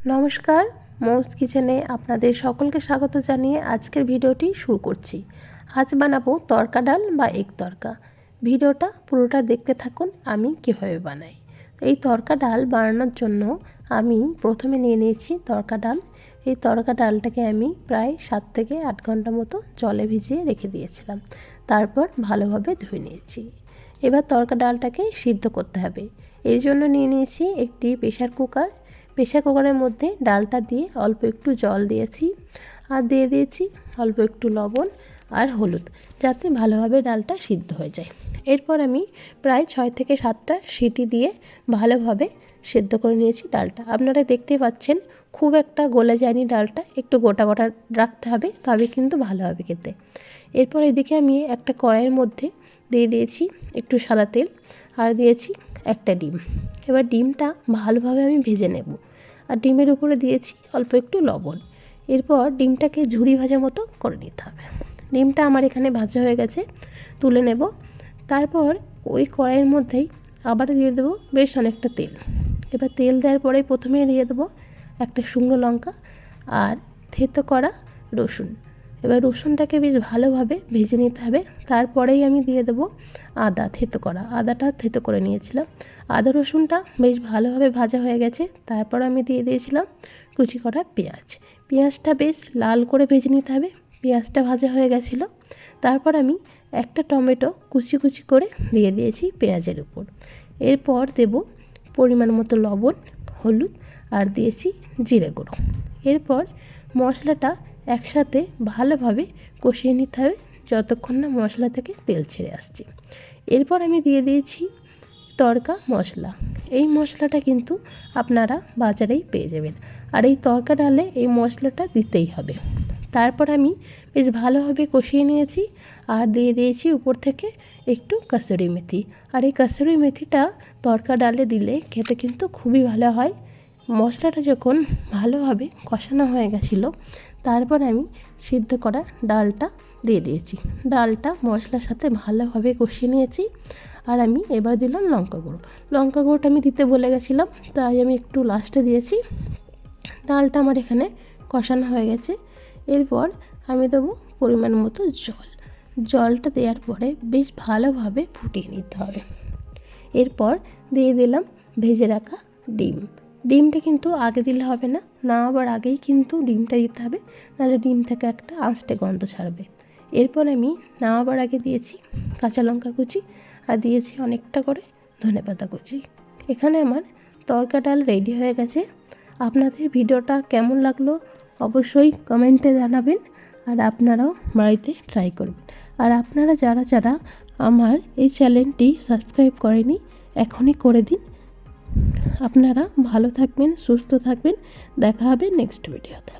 নমস্কার, মৌস কিচেনে আপনাদের সকলকে স্বাগত জানিয়ে আজকের ভিডিওটি শুরু করছি। আজ বানাবো তড়কা ডাল বা এগ তড়কা। ভিডিওটা পুরোটা দেখতে থাকুন আমি কিভাবে বানাই। এই তড়কা ডাল বানানোর জন্য আমি প্রথমে নিয়ে নিয়েছি তড়কা ডাল। এই তড়কা ডালটাকে আমি প্রায় 7 থেকে 8 ঘন্টা মতো জলে ভিজিয়ে রেখে দিয়েছিলাম। তারপর ভালোভাবে ধুয়ে নিয়েছি। এবার তড়কা ডালটাকে সিদ্ধ করতে হবে। এর জন্য নিয়ে নিয়েছি একটি প্রেসার কুকারের মধ্যে ডালটা দিয়ে অল্প একটু জল দিয়েছি আর দিয়ে দিয়েছি অল্প একটু লবণ আর হলুদ, যাতে ভালোভাবে ডালটা সিদ্ধ হয়ে যায়। এরপর আমি প্রায় 6 থেকে 7টা সিটি দিয়ে ভালোভাবে সিদ্ধ করে নিয়েছি ডালটা। আপনারা দেখতে পাচ্ছেন খুব একটা গলে যায়নি ডালটা, একটু গোটা গোটা রাখতে হবে, তবে কিন্তু ভালো হবে খেতে। এরপর এদিকে আমি একটা কড়াইয়ের মধ্যে দিয়ে দিয়েছি একটু সাদা তেল আর দিয়েছি একটা ডিম। এবার ডিমটা ভালোভাবে আমি ভেজে নেব আর ডিমের উপরে দিয়েছি অল্প একটু লবণ। এরপর ডিমটাকে ঝুরি ভাজা মতো করে নিতে হবে। ডিমটা আমার এখানে ভাজা হয়ে গেছে, তুলে নেব। তারপর ওই কড়াইয়ের মধ্যেই আবার দিয়ে দেবো বেশ অনেকটা তেল। এবার তেল দেওয়ার পরে প্রথমেই দিয়ে দেবো একটা শুকনো লঙ্কা আর থেতো করা রসুন। এবার রসুনটাকে বেশ ভালোভাবে ভেজে নিতে হবে। তারপরেই আমি দিয়ে দেবো আদাটা থেতো করে নিয়েছিলাম। আদা রসুনটা বেশ ভালোভাবে ভাজা হয়ে গেছে। তারপর আমি দিয়ে দিয়েছিলাম কুচি করা পেঁয়াজটা বেশ লাল করে ভেজে নিতে হবে। পেঁয়াজটা ভাজা হয়ে গেছিলো। তারপর আমি একটা টমেটো কুচি কুচি করে দিয়ে দিয়েছি পেঁয়াজের উপর। এরপর দেব পরিমাণ মতো লবণ, হলুদ আর দিয়েছি জিরে গুঁড়ো। এরপর মশলাটা একসাথে ভালোভাবে কষিয়ে নিতে হবে যতক্ষণ না মশলা থেকে তেল ছেড়ে আসছে। এরপর আমি দিয়ে দিয়েছি তড়কা মশলা। এই মশলাটা কিন্তু আপনারা বাজারেই পেয়ে যাবেন, আর এই তড়কা ডালে এই মশলাটা দিতেই হবে। তারপর আমি বেশ ভালোভাবে কষিয়ে নিয়েছি আর দিয়ে দিয়েছি উপর থেকে একটু কসুরি মেথি। আর এই কসুরি মেথিটা তড়কা ডালে দিলে খেতে কিন্তু খুবই ভালো হয়। মশলাটা যখন ভালোভাবে কষানো হয়ে গেছিলো, তারপর আমি সিদ্ধ করা ডালটা দিয়ে দিয়েছি। ডালটা মশলার সাথে ভালোভাবে কষিয়ে নিয়েছি। আর আমি এবার দিলাম লঙ্কা গুঁড়োটা আমি দিতে ভুলে গেছিলাম, তাই আমি একটু লাস্টে দিয়েছি। ডালটা আমার এখানে কষানো হয়ে গেছে। এরপর আমি দেবো পরিমাণ মতো জলটা দেওয়ার পরে বেশ ভালোভাবে ফুটিয়ে নিতে হবে। এরপর দিয়ে দিলাম ভেজে রাখা ডিমটা কিন্তু আগে দিলে হবে না, নামাবার আগেই কিন্তু ডিমটা দিতে হবে, নাহলে ডিম থেকে একটা আঁচটে গন্ধ ছাড়বে। এরপর আমি নামাবার আগে দিয়েছি কাঁচা লঙ্কা কুচি আর দিয়েছি অনেকটা করে ধনেপাতা কুচি। এখানে আমার তড়কা ডাল রেডি হয়ে গেছে। আপনাদের ভিডিওটা কেমন লাগলো অবশ্যই কমেন্টে জানাবেন, আর আপনারাও বাড়িতে ট্রাই করবেন। আর আপনারা যারা আমার এই চ্যানেলটি সাবস্ক্রাইব করেনি এখনই করে দিন। আপনারা ভালো থাকবেন, সুস্থ থাকবেন। দেখা হবে নেক্সট ভিডিওতে।